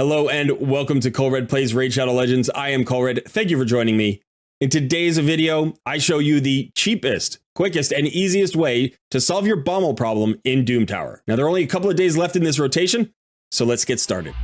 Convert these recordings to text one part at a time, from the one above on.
Hello and welcome to Colred Plays Raid Shadow Legends. I am Colred. Thank you for joining me. In today's video, I show you the cheapest, quickest, and easiest way to solve your Bommal problem in Doom Tower. Now, there are only a couple of days left in this rotation, so let's get started.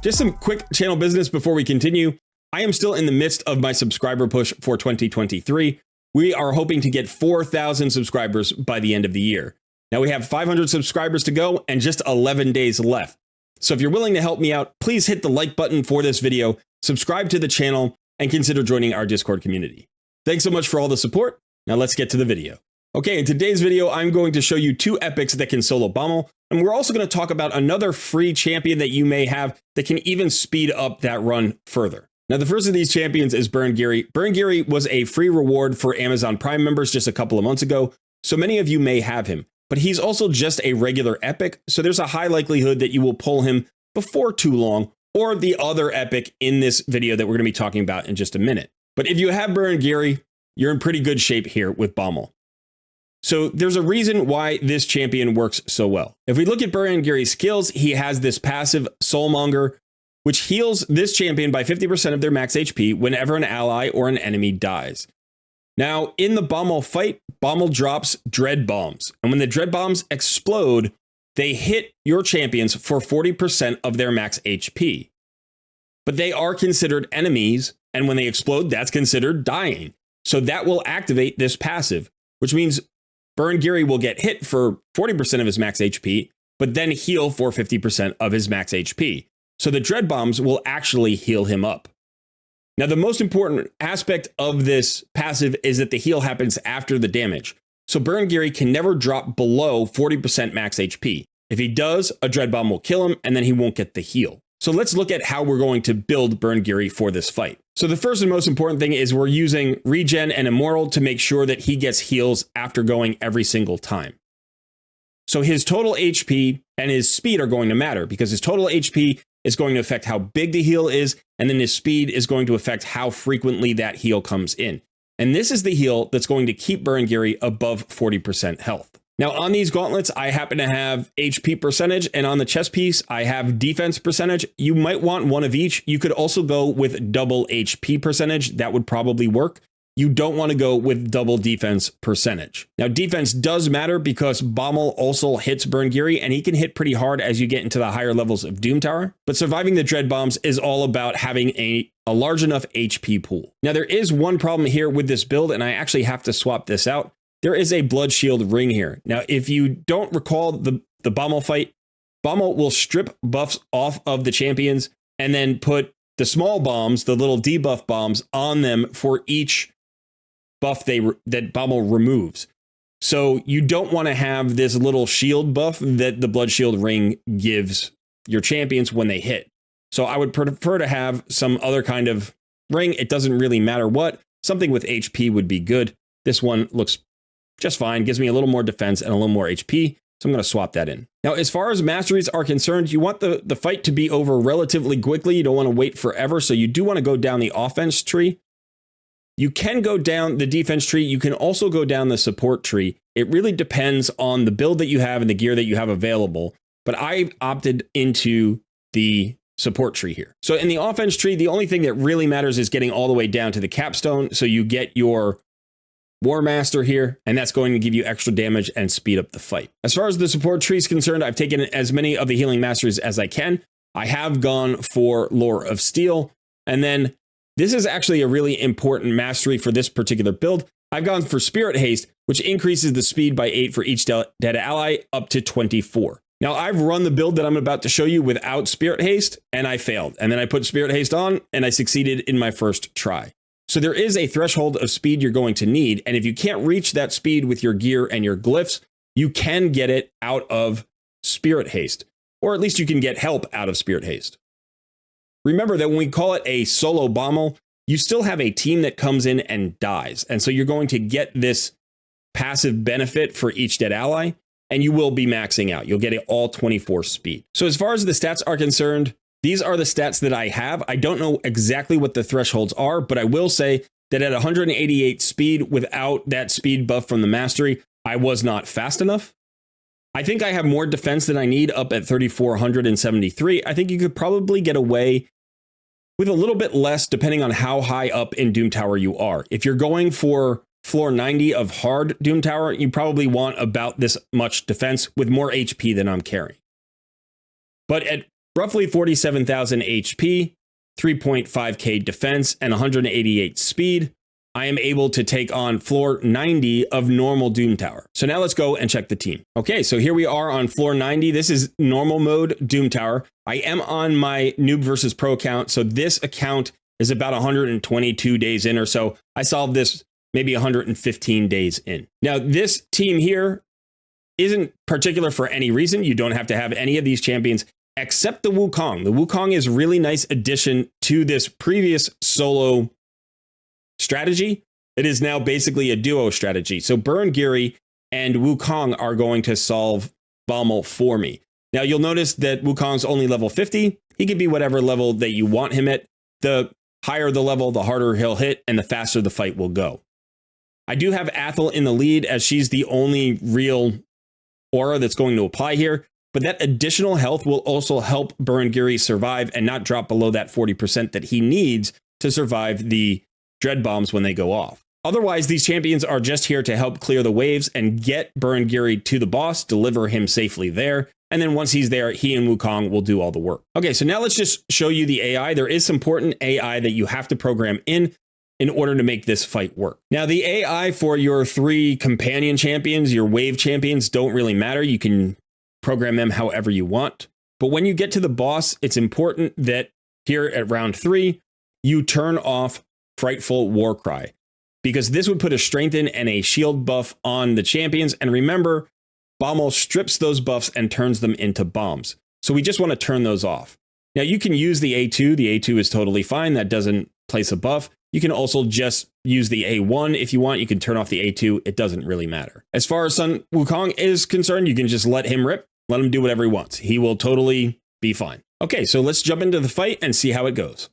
Just some quick channel business before we continue. I am still in the midst of my subscriber push for 2023. We are hoping to get 4,000 subscribers by the end of the year. Now we have 500 subscribers to go and just 11 days left. So if you're willing to help me out, please hit the like button for this video, subscribe to the channel, and consider joining our Discord community. Thanks so much for all the support. Now let's get to the video. Okay, in today's video, I'm going to show you two epics that can solo Bommal, and we're also going to talk about another free champion that you may have that can even speed up that run further. Now, the first of these champions is Burangiri. Burangiri was a free reward for Amazon Prime members just a couple of months ago, so many of you may have him. But he's also just a regular epic, so there's a high likelihood that you will pull him before too long, or the other epic in this video that we're going to be talking about in just a minute. But if you have Burangiri, you're in pretty good shape here with Bommal. So there's a reason why this champion works so well. If we look at Burangiri's skills, he has this passive Soulmonger, which heals this champion by 50% of their max HP whenever an ally or an enemy dies. Now, in the Bommal fight, Bommal drops Dread Bombs, and when the Dread Bombs explode, they hit your champions for 40% of their max HP. But they are considered enemies, and when they explode, that's considered dying. So that will activate this passive, which means Burangiri will get hit for 40% of his max HP, but then heal for 50% of his max HP. So the Dread Bombs will actually heal him up. Now, the most important aspect of this passive is that the heal happens after the damage. So Burangiri can never drop below 40% max HP. If he does, a Dread Bomb will kill him, and then he won't get the heal. So let's look at how we're going to build Burangiri for this fight. So the first and most important thing is we're using Regen and Immortal to make sure that he gets heals after going every single time. So his total HP and his speed are going to matter because his total HP is going to affect how big the heal is, and then his speed is going to affect how frequently that heal comes in. And this is the heal that's going to keep Burangiri above 40% health. Now, on these gauntlets, I happen to have HP percentage, and on the chest piece, I have defense percentage. You might want one of each. You could also go with double HP percentage. That would probably work. You don't want to go with double defense percentage. Now, defense does matter because Bommal also hits Burangiri, and he can hit pretty hard as you get into the higher levels of Doom Tower. But surviving the Dread Bombs is all about having a large enough HP pool. Now, there is one problem here with this build, and I actually have to swap this out. There is a Blood Shield ring here. Now, if you don't recall the Bommal fight, Bommal will strip buffs off of the champions and then put the small bombs, the little debuff bombs, on them for each buff that Bommal removes. So you don't want to have this little shield buff that the Blood Shield ring gives your champions when they hit. So I would prefer to have some other kind of ring. It doesn't really matter what. Something with HP would be good. This one looks just fine, gives me a little more defense and a little more HP. So I'm going to swap that in. Now, as far as masteries are concerned, you want the fight to be over relatively quickly. You don't want to wait forever. So you do want to go down the offense tree. You can go down the defense tree. You can also go down the support tree. It really depends on the build that you have and the gear that you have available. But I opted into the support tree here. So in the offense tree, the only thing that really matters is getting all the way down to the capstone. So you get your War Master here, and that's going to give you extra damage and speed up the fight. As far as the support tree is concerned, I've taken as many of the healing masteries as I can. I have gone for Lore of Steel, and then this is actually a really important mastery for this particular build. I've gone for Spirit Haste, which increases the speed by 8 for each dead ally up to 24. Now, I've run the build that I'm about to show you without Spirit Haste, and I failed. And then I put Spirit Haste on, and I succeeded in my first try. So there is a threshold of speed you're going to need, and if you can't reach that speed with your gear and your glyphs, you can get it out of Spirit Haste, or at least you can get help out of Spirit Haste. Remember that when we call it a solo Bommal, you still have a team that comes in and dies. And so you're going to get this passive benefit for each dead ally, and you will be maxing out. You'll get it all 24 speed. So as far as the stats are concerned, these are the stats that I have. I don't know exactly what the thresholds are, but I will say that at 188 speed without that speed buff from the mastery, I was not fast enough. I think I have more defense than I need up at 3,473. I think you could probably get away with a little bit less depending on how high up in Doom Tower you are. If you're going for floor 90 of hard Doom Tower, you probably want about this much defense with more HP than I'm carrying. But at roughly 47,000 HP, 3.5k defense, and 188 speed, I am able to take on floor 90 of normal Doom Tower. So now let's go and check the team. Okay, so here we are on floor 90. This is normal mode Doom Tower. I am on my noob versus pro account. So this account is about 122 days in or so. I solved this maybe 115 days in. Now this team here isn't particular for any reason. You don't have to have any of these champions except the Wukong. The Wukong is a really nice addition to this previous solo strategy. It is now basically a duo strategy. So Burangiri and Wukong are going to solve Bommal for me. Now you'll notice that Wukong's only level 50. He can be whatever level that you want him at. The higher the level, the harder he'll hit, and the faster the fight will go. I do have Athel in the lead as she's the only real aura that's going to apply here. But that additional health will also help Burangiri survive and not drop below that 40% that he needs to survive the dread bombs when they go off. Otherwise, these champions are just here to help clear the waves and get Burangiri to the boss, deliver him safely there. And then once he's there, he and Wukong will do all the work. Okay, so now let's just show you the AI. There is some important AI that you have to program in order to make this fight work. Now, the AI for your 3 companion champions, your wave champions, don't really matter. You can program them however you want. But when you get to the boss, it's important that here at round 3, you turn off Frightful Warcry, because this would put a strengthen and a shield buff on the champions. And remember, Bommal strips those buffs and turns them into bombs. So we just want to turn those off. Now you can use the A2. The A2 is totally fine. That doesn't place a buff. You can also just use the A1 if you want. You can turn off the A2. It doesn't really matter. As far as Sun Wukong is concerned, you can just let him rip. Let him do whatever he wants. He will totally be fine. Okay, so let's jump into the fight and see how it goes.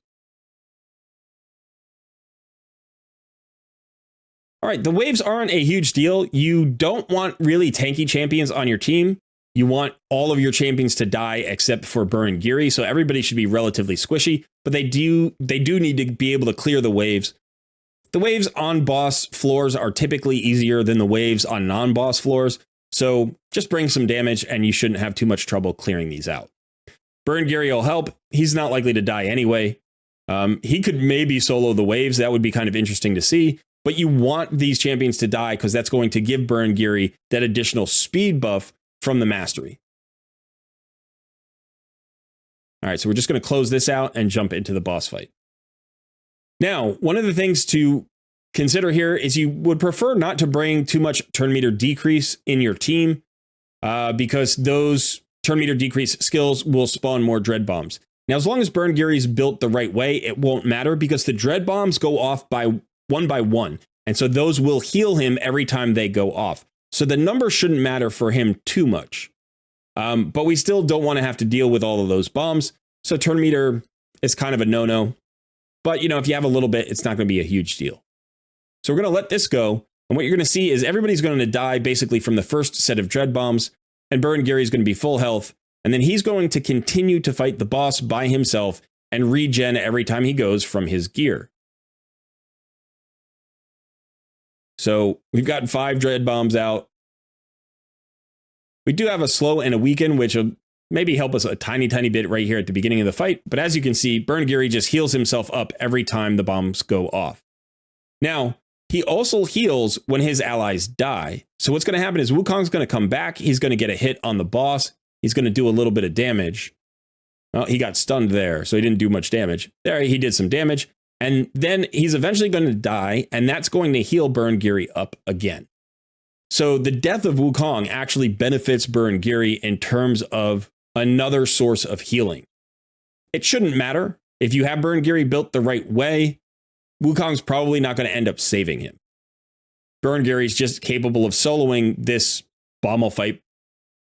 All right, the waves aren't a huge deal. You don't want really tanky champions on your team. You want all of your champions to die except for Burangiri, so everybody should be relatively squishy, but they do need to be able to clear the waves. The waves on boss floors are typically easier than the waves on non-boss floors, so just bring some damage and you shouldn't have too much trouble clearing these out. Burangiri will help. He's not likely to die anyway. He could maybe solo the waves. That would be kind of interesting to see. But you want these champions to die because that's going to give Burangiri that additional speed buff from the mastery. All right, so we're just going to close this out and jump into the boss fight. Now, one of the things to consider here is you would prefer not to bring too much turn meter decrease in your team because those turn meter decrease skills will spawn more dread bombs. Now, as long as Burangiri is built the right way, it won't matter because the dread bombs go off by one. And so those will heal him every time they go off. So the number shouldn't matter for him too much. But we still don't want to have to deal with all of those bombs. So turn meter is kind of a no-no. But, you know, if you have a little bit, it's not going to be a huge deal. So we're going to let this go. And what you're going to see is everybody's going to die basically from the first set of dread bombs. And Burangiri is going to be full health. And then he's going to continue to fight the boss by himself and regen every time he goes from his gear. So we've got 5 dread bombs out. We do have a slow and a weaken, which will maybe help us a tiny bit right here at the beginning of the fight. But as you can see, Burangiri just heals himself up every time the bombs go off. Now, he also heals when his allies die. So what's going to happen is Wukong's going to come back. He's going to get a hit on the boss. He's going to do a little bit of damage. Well, he got stunned there, so he didn't do much damage. There, he did some damage. And then he's eventually going to die, and that's going to heal Burangiri up again. So the death of Wukong actually benefits Burangiri in terms of another source of healing. It shouldn't matter. If you have Burangiri built the right way, Wukong's probably not going to end up saving him. Burangiri's just capable of soloing this Bommal fight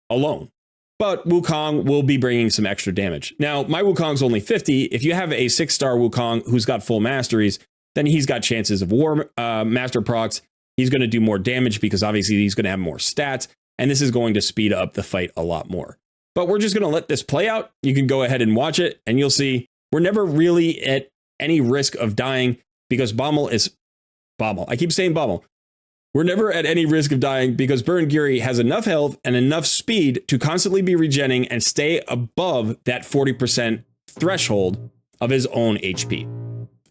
alone. But Wukong will be bringing some extra damage. Now, my Wukong's only 50. If you have a 6-star Wukong who's got full masteries, then he's got chances of war master procs. He's going to do more damage because obviously he's going to have more stats, and this is going to speed up the fight a lot more. But we're just going to let this play out. You can go ahead and watch it, and you'll see we're never really at any risk of dying because Bommal is Bommal. I keep saying Bommal. We're never at any risk of dying because Burangiri has enough health and enough speed to constantly be regenning and stay above that 40% threshold of his own HP.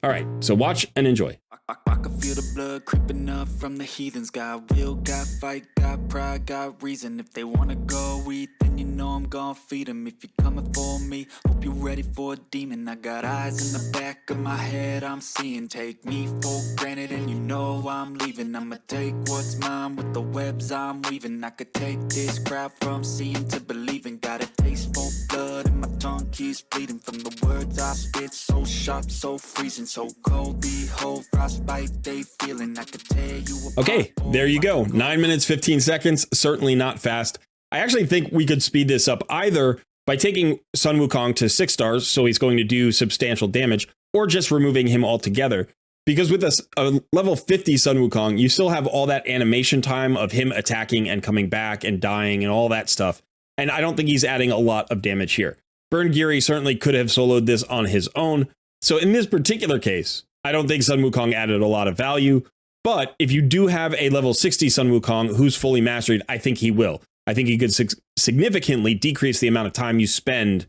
All right, so watch and enjoy. I can feel the blood creeping up from the heathens. Got will, got fight, got pride, got reason. If they wanna go eat, then you know I'm gonna feed them. If you're coming for me, hope you're ready for a demon. I got eyes in the back of my head, I'm seeing. Take me for granted and you know I'm leaving. I'ma take what's mine with the webs I'm weaving. I could take this crowd from seeing to believing. Got a taste for blood and my tongue keeps bleeding. From the words I spit, so sharp, so freezing, so cold. Behold, frostbite they feeling. I could tear you apart. Okay, there you go. 9 minutes, 15 seconds. Certainly not fast. I actually think we could speed this up either by taking Sun Wukong to 6 stars, so he's going to do substantial damage, or just removing him altogether. Because with a level 50 Sun Wukong, you still have all that animation time of him attacking and coming back and dying and all that stuff. And I don't think he's adding a lot of damage here. Burangiri certainly could have soloed this on his own. So in this particular case, I don't think Sun Wukong added a lot of value. But if you do have a level 60 Sun Wukong who's fully mastered, I think he will. I think he could significantly decrease the amount of time you spend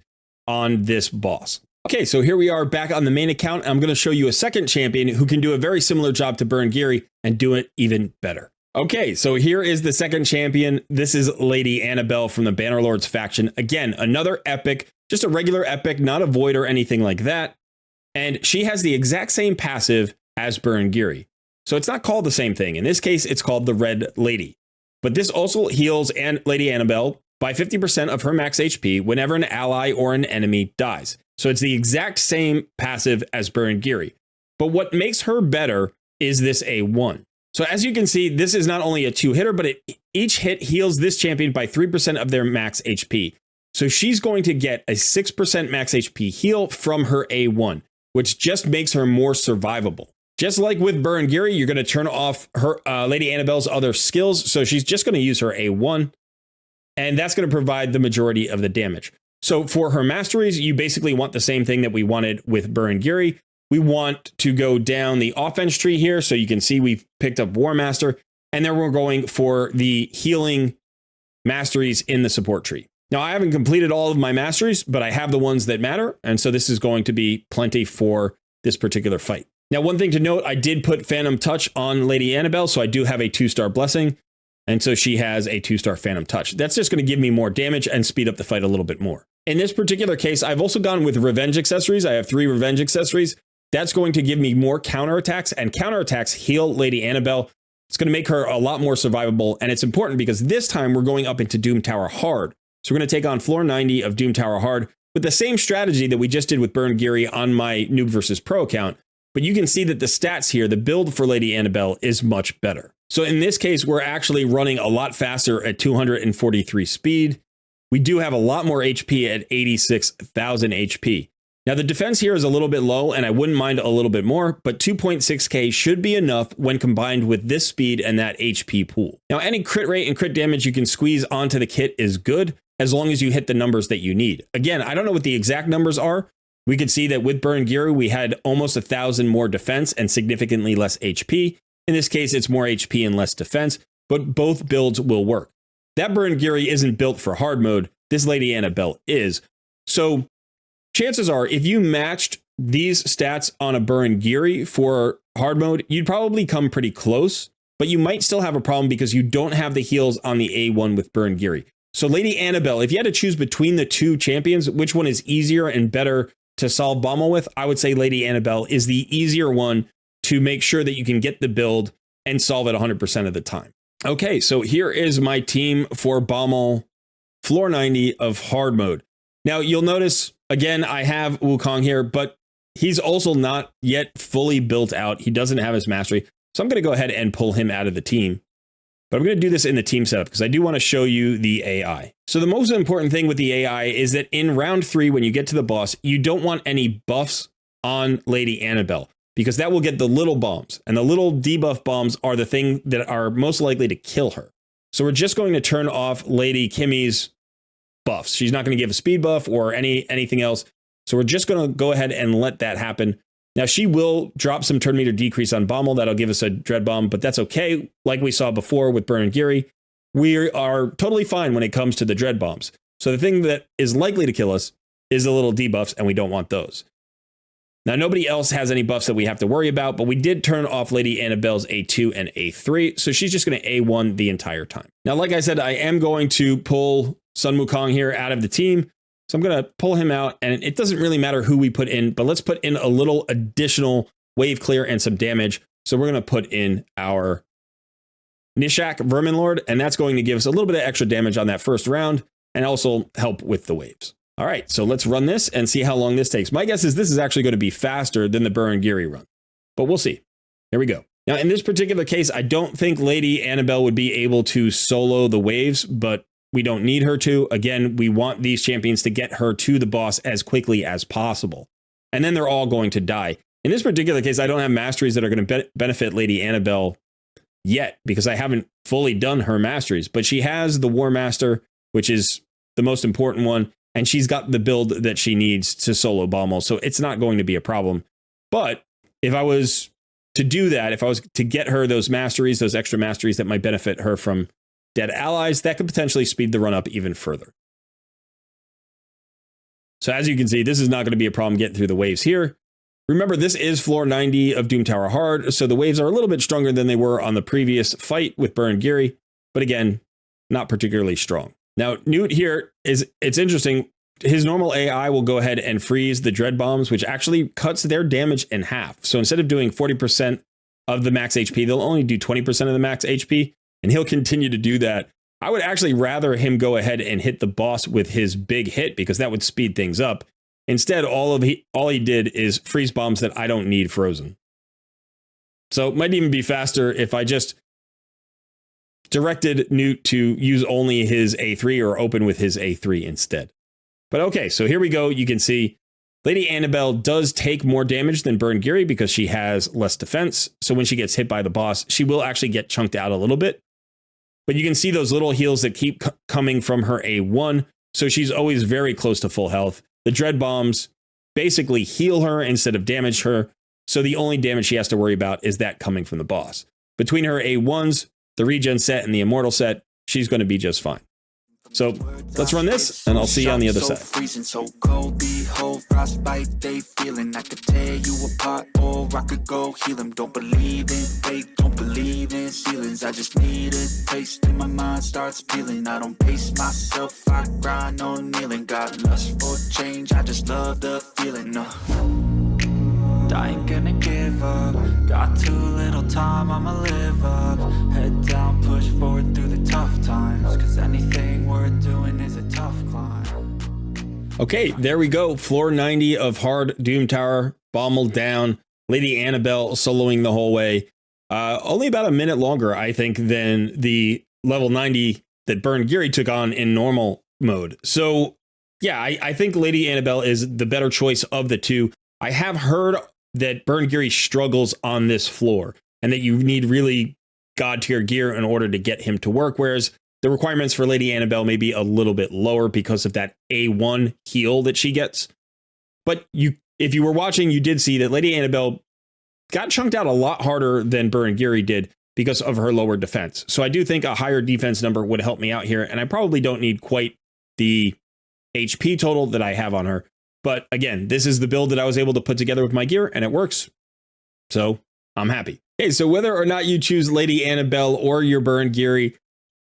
on this boss. Okay, so here we are back on the main account. I'm going to show you a second champion who can do a very similar job to Burangiri and do it even better. Okay, so here is the second champion. This is Lady Annabelle from the Bannerlords faction. Again, another epic, just a regular epic, not a void or anything like that. And she has the exact same passive as Burangiri. So it's not called the same thing. In this case, it's called the Red Lady. But this also heals Lady Annabelle by 50% of her max HP whenever an ally or an enemy dies. So it's the exact same passive as Burangiri. But what makes her better is this A1. So as you can see, this is not only a 2-hitter, but each hit heals this champion by 3% of their max HP. So she's going to get a 6% max HP heal from her A1, which just makes her more survivable. Just like with Burangiri, you're going to turn off her Lady Annabelle's other skills. So she's just going to use her A1, and that's going to provide the majority of the damage. So for her masteries, you basically want the same thing that we wanted with Burangiri. We want to go down the offense tree here. So you can see we've picked up War Master, and then we're going for the healing masteries in the support tree. Now, I haven't completed all of my masteries, but I have the ones that matter. And so this is going to be plenty for this particular fight. Now, one thing to note, I did put Phantom Touch on Lady Annabelle, so I do have a 2-star blessing. And so she has a 2-star Phantom Touch. That's just going to give me more damage and speed up the fight a little bit more. In this particular case, I've also gone with Revenge accessories. I have 3 Revenge accessories. That's going to give me more counterattacks, and counterattacks heal Lady Annabelle. It's going to make her a lot more survivable, and it's important because this time we're going up into Doom Tower Hard. So we're going to take on floor 90 of Doom Tower Hard with the same strategy that we just did with Burangiri on my Noob vs. Pro account. But you can see that the stats here, the build for Lady Annabelle is much better. So in this case, we're actually running a lot faster at 243 speed. We do have a lot more HP at 86,000 HP. Now the defense here is a little bit low, and I wouldn't mind a little bit more, but 2.6k should be enough when combined with this speed and that HP pool. Now any crit rate and crit damage you can squeeze onto the kit is good, as long as you hit the numbers that you need. Again, I don't know what the exact numbers are. We could see that with Burangiri, we had almost 1,000 more defense and significantly less HP. In this case, it's more HP and less defense, but both builds will work. That Burangiri isn't built for hard mode. This Lady Annabelle is. So chances are, if you matched these stats on a Burangiri for hard mode, you'd probably come pretty close, but you might still have a problem because you don't have the heals on the A1 with Burangiri. So Lady Annabelle, if you had to choose between the two champions, which one is easier and better to solve Bommal with, I would say Lady Annabelle is the easier one to make sure that you can get the build and solve it 100% of the time. Okay, so here is my team for Bommal floor 90 of hard mode. Now you'll notice, again, I have Wukong here, but he's also not yet fully built out. He doesn't have his mastery. So I'm going to go ahead and pull him out of the team. But I'm going to do this in the team setup because I do want to show you the AI. So the most important thing with the AI is that in round 3, when you get to the boss, you don't want any buffs on Lady Annabelle. because that will get the little bombs, and the little debuff bombs are the thing that are most likely to kill her. So we're just going to turn off Lady Kimmy's buffs. She's not going to give a speed buff or anything else. So we're just going to go ahead and let that happen. Now she will drop some turn meter decrease on Bommal. That'll give us a dread bomb, but that's okay. Like we saw before with Burangiri, we are totally fine when it comes to the dread bombs. So the thing that is likely to kill us is the little debuffs, and we don't want those. Now, nobody else has any buffs that we have to worry about, but we did turn off Lady Annabelle's A2 and A3, so she's just going to A1 the entire time. Now, like I said, I am going to pull Sun Wukong here out of the team, so I'm going to pull him out, and it doesn't really matter who we put in, but let's put in a little additional wave clear and some damage. So we're going to put in our Nishak Vermin Lord, and that's going to give us a little bit of extra damage on that first round, and also help with the waves. All right, so let's run this and see how long this takes. My guess is this is actually going to be faster than the Burangiri run, but we'll see. Here we go. Now, in this particular case, I don't think Lady Annabelle would be able to solo the waves, but we don't need her to. Again, we want these champions to get her to the boss as quickly as possible, and then they're all going to die. In this particular case, I don't have masteries that are going to benefit Lady Annabelle yet, because I haven't fully done her masteries, but she has the War Master, which is the most important one. And she's got the build that she needs to solo Bommal, so it's not going to be a problem. But if I was to do that, if I was to get her those masteries, those extra masteries that might benefit her from dead allies, that could potentially speed the run up even further. So as you can see, this is not going to be a problem getting through the waves here. Remember, this is floor 90 of Doom Tower Hard, so the waves are a little bit stronger than they were on the previous fight with Burangiri, but again, not particularly strong. Now, Newt here it's interesting. His normal AI will go ahead and freeze the dread bombs, which actually cuts their damage in half. So instead of doing 40% of the max HP, they'll only do 20% of the max HP, and he'll continue to do that. I would actually rather him go ahead and hit the boss with his big hit, because that would speed things up. Instead, all he did is freeze bombs that I don't need frozen. So it might even be faster if I just directed Newt to use only his A3 or open with his A3 instead. But okay, so here we go. You can see Lady Annabelle does take more damage than Burangiri because she has less defense. So when she gets hit by the boss, she will actually get chunked out a little bit. But you can see those little heals that keep coming from her A1. So she's always very close to full health. The dread bombs basically heal her instead of damage her. So the only damage she has to worry about is that coming from the boss. Between her A1s, the regen set and the immortal set, she's going to be just fine. So let's run this, and I'll see you on the other side. Freezing, so cold, behold, frostbite, they feeling. I could tear you apart, or I could go heal them. Don't believe in fate, don't believe in ceilings. I just need a taste, and my mind starts peeling. I don't pace myself, I grind on kneeling. Got lust for change, I just love the feeling. No, I ain't gonna give up. Got too little time, I'ma live up. Head down, push forward through the tough times, cause anything worth doing is a tough climb. Okay, there we go. Floor 90 of Hard Doom Tower, Bommal down, Lady Annabelle soloing the whole way. Only about a minute longer, I think, than the level 90 that Burangiri took on in normal mode. So yeah, I think Lady Annabelle is the better choice of the two. I have heard that Burangiri struggles on this floor, and that you need really god tier gear in order to get him to work, whereas the requirements for Lady Annabelle may be a little bit lower because of that A1 heal that she gets. But if you were watching, you did see that Lady Annabelle got chunked out a lot harder than Burangiri did because of her lower defense. So I do think a higher defense number would help me out here, and I probably don't need quite the HP total that I have on her. But again, this is the build that I was able to put together with my gear, and it works. So I'm happy. Okay, so whether or not you choose Lady Annabelle or your Burangiri,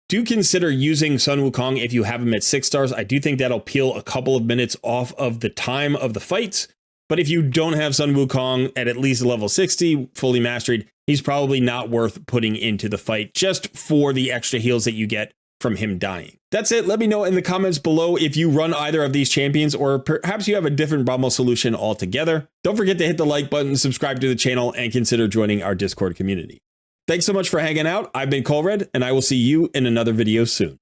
do consider using Sun Wukong if you have him at 6 stars. I do think that'll peel a couple of minutes off of the time of the fights. But if you don't have Sun Wukong at least level 60, fully mastered, he's probably not worth putting into the fight just for the extra heals that you get from him dying. That's it. Let me know in the comments below if you run either of these champions, or perhaps you have a different Bommal solution altogether. Don't forget to hit the like button, subscribe to the channel, and consider joining our Discord community. Thanks so much for hanging out. I've been Colred, and I will see you in another video soon.